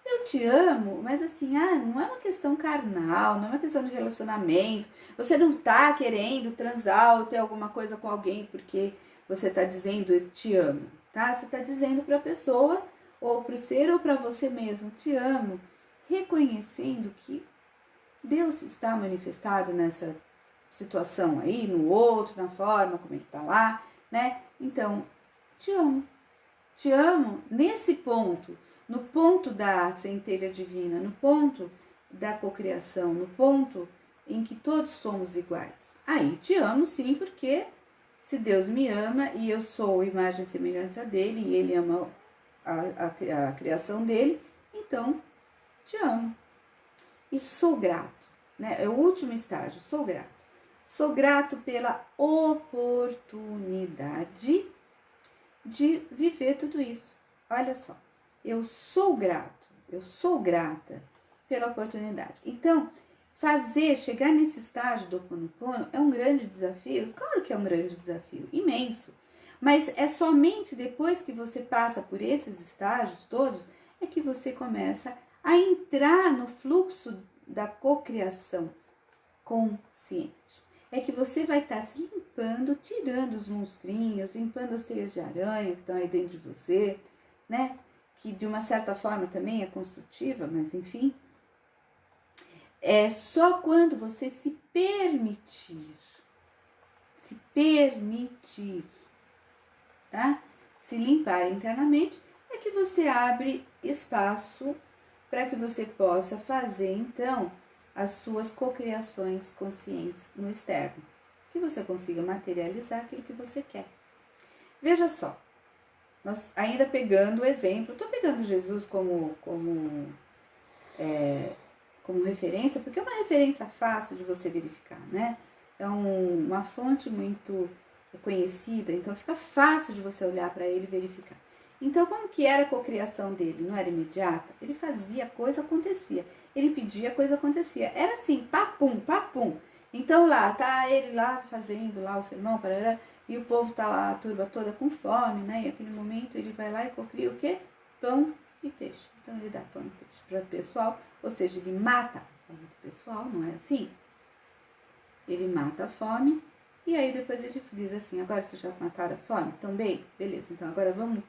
Eu te amo, mas assim, não é uma questão carnal, não é uma questão de relacionamento. Você não tá querendo transar ou ter alguma coisa com alguém porque você tá dizendo eu te amo, tá? Você tá dizendo pra pessoa, ou pro ser, ou pra você mesmo, te amo, reconhecendo que Deus está manifestado nessa situação aí, no outro, na forma como ele tá lá, né? Então, te amo. Te amo nesse ponto, no ponto da centelha divina, no ponto da cocriação, no ponto em que todos somos iguais. Aí te amo sim, porque se Deus me ama e eu sou imagem e semelhança dele e ele ama a criação dele, então te amo. E sou grato, né? É o último estágio, sou grato. Sou grato pela oportunidade de viver tudo isso. Olha só, eu sou grato, eu sou grata pela oportunidade. Então, chegar nesse estágio do Ho'oponopono é um grande desafio? Claro que é um grande desafio, imenso. Mas é somente depois que você passa por esses estágios todos é que você começa a entrar no fluxo da cocriação consciente. É que você vai estar se limpando, tirando os monstrinhos, limpando as teias de aranha que estão aí dentro de você, né? Que de uma certa forma também é construtiva, mas enfim. É só quando você se permitir, tá? Se limpar internamente, é que você abre espaço para que você possa fazer, então, as suas cocriações conscientes no externo. Que você consiga materializar aquilo que você quer. Veja só, nós ainda pegando o exemplo, estou pegando Jesus como referência, porque é uma referência fácil de você verificar, né? É uma fonte muito conhecida, então fica fácil de você olhar para ele e verificar. Então, como que era a cocriação dele? Não era imediata? Ele fazia, a coisa acontecia. Ele pedia, a coisa acontecia. Era assim, papum, papum. Então lá, tá ele lá fazendo lá o sermão, parará, e o povo tá lá, a turba toda com fome, né? E naquele momento ele vai lá e cocria o quê? Pão e peixe. Então ele dá pão e peixe para o pessoal, ou seja, ele mata a fome do pessoal, não é assim? Ele mata a fome e aí depois ele diz assim, agora vocês já mataram a fome? Então bem, beleza, então agora vamos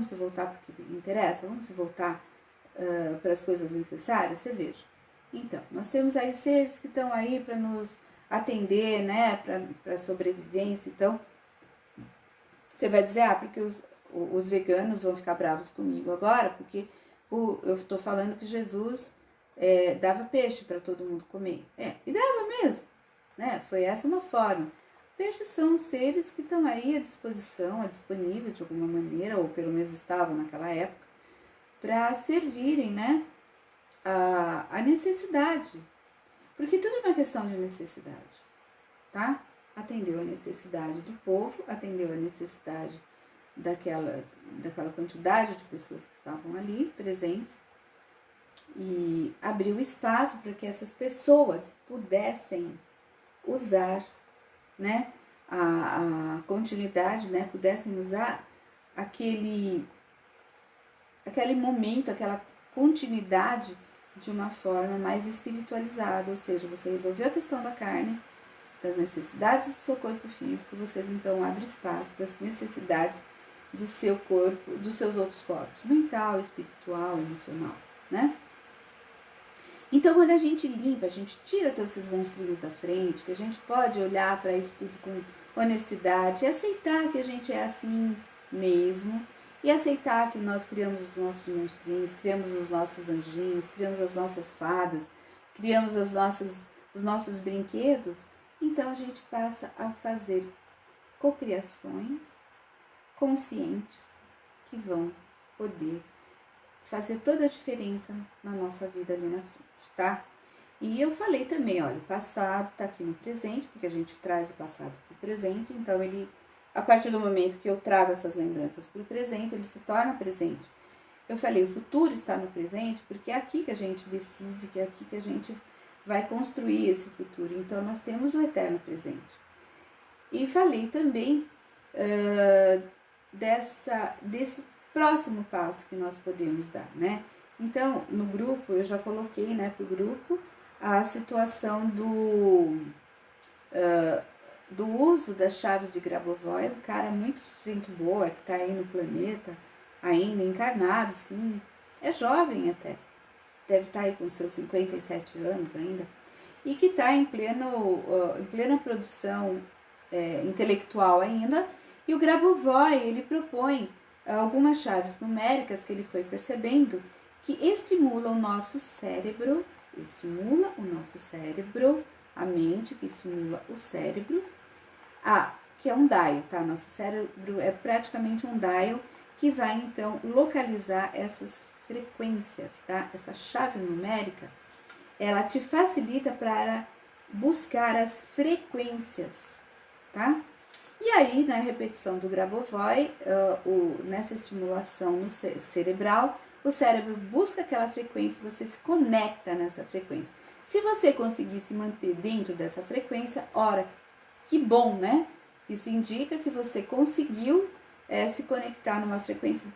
se voltar para o que interessa, vamos se voltar para as coisas necessárias, você veja. Então, nós temos aí seres que estão aí para nos atender, né, para sobrevivência, então, você vai dizer, porque os veganos vão ficar bravos comigo agora, porque eu estou falando que Jesus dava peixe para todo mundo comer. E dava mesmo, né? Foi essa uma forma. Peixes são seres que estão aí à disposição, disponível de alguma maneira, ou pelo menos estavam naquela época, para servirem, né, a necessidade. Porque tudo é uma questão de necessidade, tá? Atendeu a necessidade do povo, atendeu a necessidade daquela quantidade de pessoas que estavam ali presentes e abriu espaço para que essas pessoas pudessem usar, né, a continuidade, né, pudessem usar aquele momento, aquela continuidade de uma forma mais espiritualizada, ou seja, você resolveu a questão da carne, das necessidades do seu corpo físico, você então abre espaço para as necessidades do seu corpo, dos seus outros corpos, mental, espiritual, emocional, né? Então, quando a gente limpa, a gente tira todos esses monstrinhos da frente, que a gente pode olhar para isso tudo com honestidade e aceitar que a gente é assim mesmo, e aceitar que nós criamos os nossos monstrinhos, criamos os nossos anjinhos, criamos as nossas fadas, criamos os nossos brinquedos, então a gente passa a fazer cocriações conscientes que vão poder fazer toda a diferença na nossa vida ali na frente, tá? E eu falei também, olha, o passado tá aqui no presente, porque a gente traz o passado para o presente, então a partir do momento que eu trago essas lembranças para o presente, ele se torna presente. Eu falei, o futuro está no presente, porque é aqui que a gente decide, que é aqui que a gente vai construir esse futuro. Então, nós temos o eterno presente. E falei também desse próximo passo que nós podemos dar, né? Então, no grupo, eu já coloquei, né, para o grupo a situação do uso das chaves de Grabovoi, um cara muito gente boa, que está aí no planeta, ainda encarnado, sim, é jovem até, deve estar aí com seus 57 anos ainda, e que está em plena produção intelectual ainda, e o Grabovoi, ele propõe algumas chaves numéricas que ele foi percebendo que estimulam o nosso cérebro, a mente que estimula o cérebro, que é um dial, tá? Nosso cérebro é praticamente um dial que vai então localizar essas frequências, tá? Essa chave numérica, ela te facilita para buscar as frequências, tá? E aí, na repetição do Grabovoi, nessa estimulação cerebral, o cérebro busca aquela frequência e você se conecta nessa frequência. Se você conseguir se manter dentro dessa frequência, ora, que bom, né? Isso indica que você conseguiu se conectar numa frequência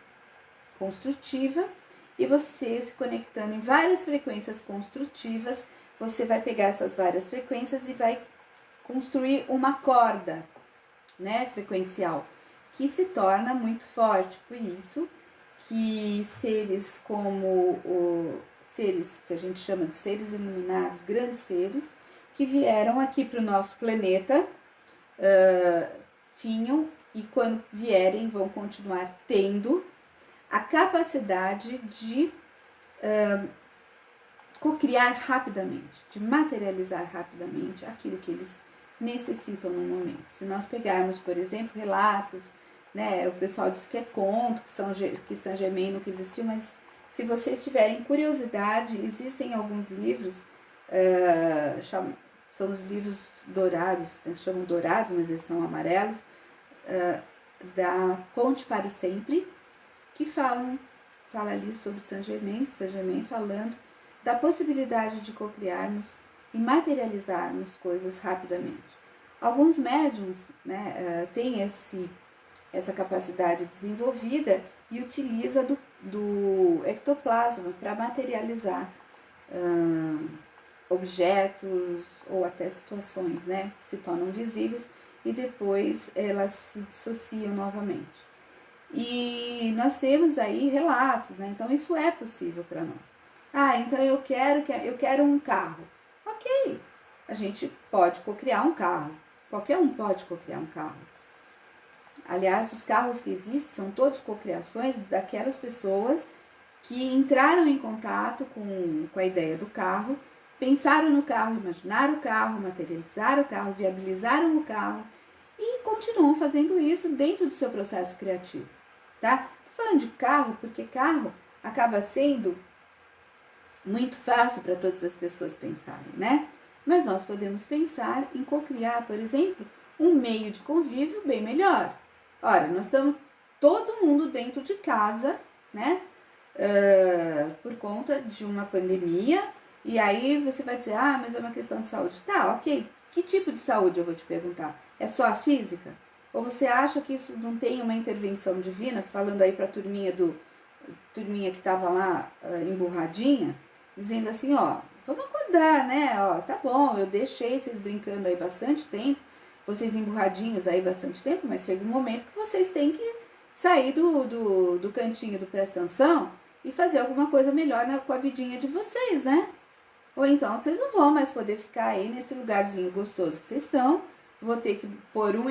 construtiva, e você se conectando em várias frequências construtivas, você vai pegar essas várias frequências e vai construir uma corda, né, frequencial, que se torna muito forte. Por isso que seres como seres que a gente chama de seres iluminados, grandes seres, que vieram aqui para o nosso planeta, tinham, e quando vierem vão continuar tendo, a capacidade de cocriar rapidamente, de materializar rapidamente aquilo que eles necessitam no momento. Se nós pegarmos, por exemplo, relatos, né, o pessoal diz que é conto, que Saint-Germain nunca existiu, mas se vocês tiverem curiosidade, existem alguns livros, são os livros dourados, eles chamam dourados, mas eles são amarelos, da Ponte para o Sempre, que fala ali sobre Saint-Germain falando da possibilidade de cocriarmos e materializarmos coisas rapidamente. Alguns médiums, né, têm essa capacidade desenvolvida e utiliza do ectoplasma para materializar objetos ou até situações, né, que se tornam visíveis e depois elas se dissociam novamente. E nós temos aí relatos, né? Então isso é possível para nós. Então eu quero um carro. Ok, a gente pode cocriar um carro. Qualquer um pode cocriar um carro. Aliás, os carros que existem são todos cocriações daquelas pessoas que entraram em contato com a ideia do carro, pensaram no carro, imaginaram o carro, materializaram o carro, viabilizaram o carro e continuam fazendo isso dentro do seu processo criativo. Tá? Tô falando de carro porque carro acaba sendo muito fácil para todas as pessoas pensarem, né? Mas nós podemos pensar em cocriar, por exemplo, um meio de convívio bem melhor. Ora, nós estamos todo mundo dentro de casa, né? Por conta de uma pandemia, e aí você vai dizer, mas é uma questão de saúde. Tá, ok. Que tipo de saúde, eu vou te perguntar? É só a física? Ou você acha que isso não tem uma intervenção divina, falando aí para a turminha que estava lá emburradinha, dizendo assim, vamos acordar, né? Tá bom, eu deixei vocês brincando aí bastante tempo, vocês emburradinhos aí bastante tempo, mas chega um momento que vocês têm que sair do cantinho do presta atenção e fazer alguma coisa melhor com a vidinha de vocês, né? Ou então vocês não vão mais poder ficar aí nesse lugarzinho gostoso que vocês estão, vou ter que pôr um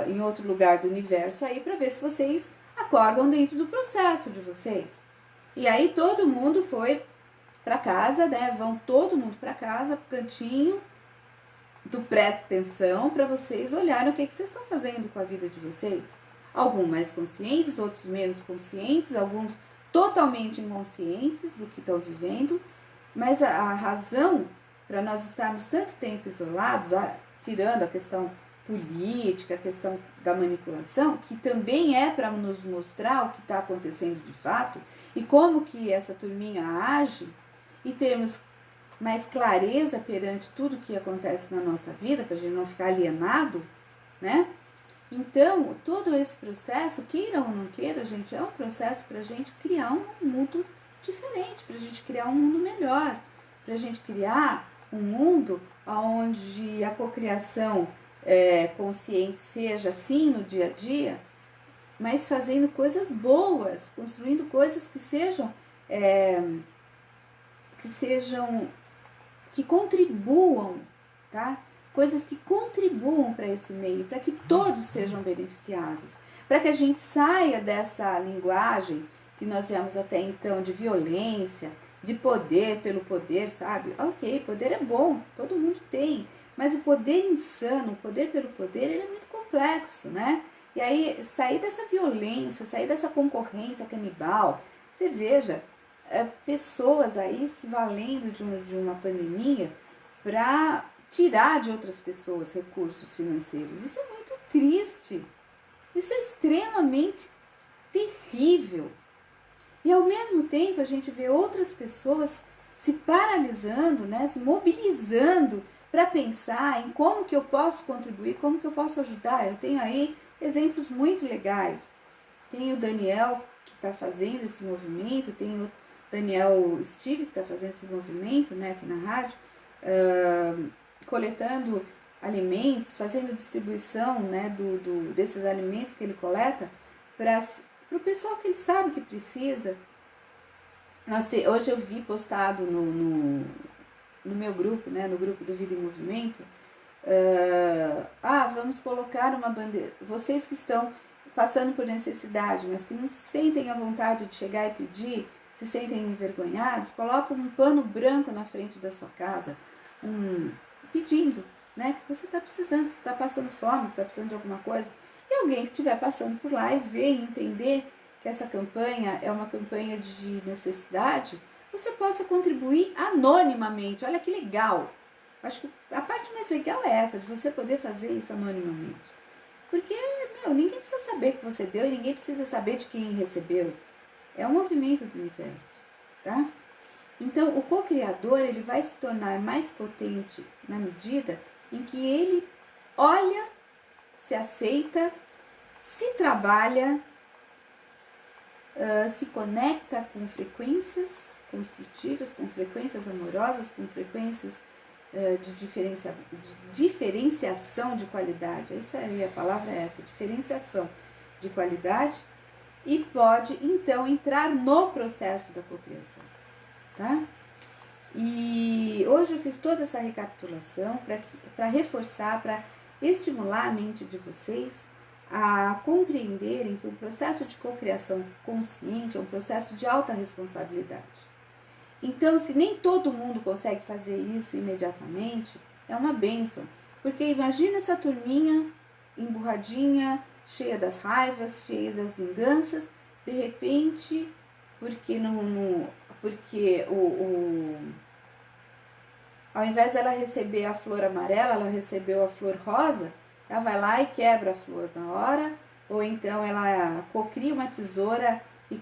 em outro lugar do universo aí para ver se vocês acordam dentro do processo de vocês. E aí todo mundo foi para casa, né? Vão todo mundo para casa, pro cantinho do presta atenção para vocês olharem o que vocês estão fazendo com a vida de vocês. Alguns mais conscientes, outros menos conscientes, alguns totalmente inconscientes do que estão vivendo, mas a razão para nós estarmos tanto tempo isolados, tirando a questão política, a questão da manipulação, que também é para nos mostrar o que está acontecendo de fato e como que essa turminha age e termos mais clareza perante tudo que acontece na nossa vida, para a gente não ficar alienado, né? Então, todo esse processo, queira ou não queira, gente, é um processo para a gente criar um mundo diferente, para a gente criar um mundo melhor, para a gente criar um mundo onde a cocriação consciente seja assim no dia a dia, mas fazendo coisas boas, construindo coisas que contribuam, tá? Coisas que contribuam para esse meio, para que todos sejam beneficiados, para que a gente saia dessa linguagem que nós vemos até então de violência, de poder pelo poder, sabe? Ok, poder é bom, todo mundo tem, mas o poder insano, o poder pelo poder, ele é muito complexo, né? E aí, sair dessa violência, sair dessa concorrência canibal, você veja, pessoas aí se valendo de uma pandemia para tirar de outras pessoas recursos financeiros. Isso é muito triste, isso é extremamente terrível. E ao mesmo tempo a gente vê outras pessoas se paralisando, né, se mobilizando para pensar em como que eu posso contribuir, como que eu posso ajudar. Eu tenho aí exemplos muito legais. Tem o Daniel, que está fazendo esse movimento, tem o Daniel Steve, que está fazendo esse movimento, né, aqui na rádio, coletando alimentos, fazendo distribuição, né, desses alimentos que ele coleta para o pessoal que ele sabe que precisa. Hoje eu vi postado no meu grupo, né, no grupo do Vida em Movimento, vamos colocar uma bandeira. Vocês que estão passando por necessidade, mas que não se sentem à vontade de chegar e pedir, se sentem envergonhados, coloca um pano branco na frente da sua casa, pedindo, né, que você está precisando, você está passando fome, você está precisando de alguma coisa, e alguém que estiver passando por lá e ver e entender que essa campanha é uma campanha de necessidade, você possa contribuir anonimamente. Olha que legal! Acho que a parte mais legal é essa, de você poder fazer isso anonimamente. Porque, ninguém precisa saber que você deu e ninguém precisa saber de quem recebeu. É um movimento do universo, tá? Então, o co-criador, ele vai se tornar mais potente na medida em que ele olha, se aceita, se trabalha, se conecta com frequências construtivas, com frequências amorosas, com frequências de diferenciação de qualidade. Isso aí, a palavra é essa, diferenciação de qualidade, e pode então entrar no processo da cocriação, tá? E hoje eu fiz toda essa recapitulação para reforçar, para estimular a mente de vocês a compreenderem que o processo de cocriação consciente é um processo de alta responsabilidade. Então, se nem todo mundo consegue fazer isso imediatamente, é uma bênção. Porque imagina essa turminha emburradinha, cheia das raivas, cheia das vinganças, de repente, porque ao invés dela receber a flor amarela, ela recebeu a flor rosa, ela vai lá e quebra a flor na hora, ou então ela cocria uma tesoura e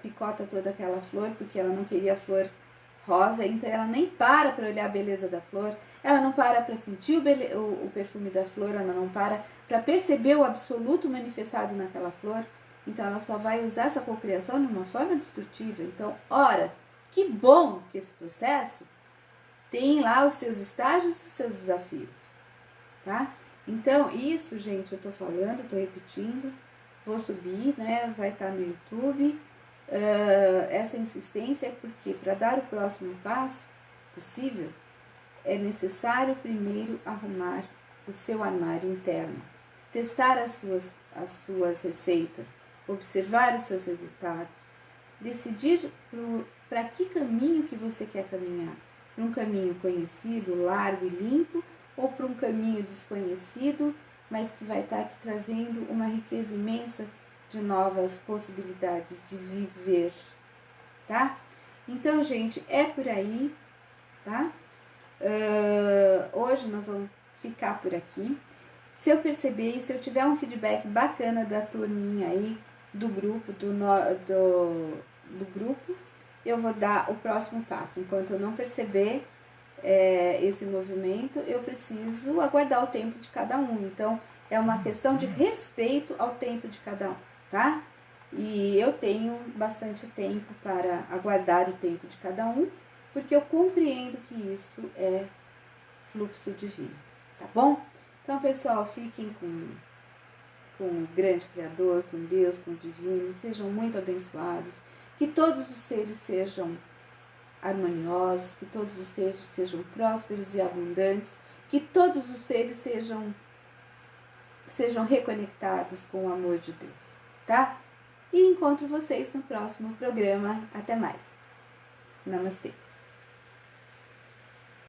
picota toda aquela flor, porque ela não queria a flor rosa, então ela nem para olhar a beleza da flor, ela não para sentir o perfume da flor, ela não para perceber o absoluto manifestado naquela flor, então ela só vai usar essa cocriação de uma forma destrutiva. Então, que bom que esse processo tem lá os seus estágios e os seus desafios, tá? Então, isso, gente, eu tô falando, tô repetindo, vou subir, né, vai estar no YouTube. Essa insistência é porque para dar o próximo passo possível, é necessário primeiro arrumar o seu armário interno, testar as suas receitas, observar os seus resultados, decidir para que caminho que você quer caminhar, para um caminho conhecido, largo e limpo, ou para um caminho desconhecido, mas que vai estar te trazendo uma riqueza imensa de novas possibilidades de viver, tá? Então, gente, é por aí, tá? Hoje nós vamos ficar por aqui. Se eu perceber e se eu tiver um feedback bacana da turminha aí, do grupo, do grupo, eu vou dar o próximo passo. Enquanto eu não perceber esse movimento, eu preciso aguardar o tempo de cada um. Então, é uma questão de respeito ao tempo de cada um, tá? E eu tenho bastante tempo para aguardar o tempo de cada um, porque eu compreendo que isso é fluxo divino, tá bom? Então, pessoal, fiquem com o grande Criador, com Deus, com o divino, sejam muito abençoados, que todos os seres sejam harmoniosos, que todos os seres sejam prósperos e abundantes, que todos os seres sejam reconectados com o amor de Deus, tá? E encontro vocês no próximo programa. Até mais. Namastê.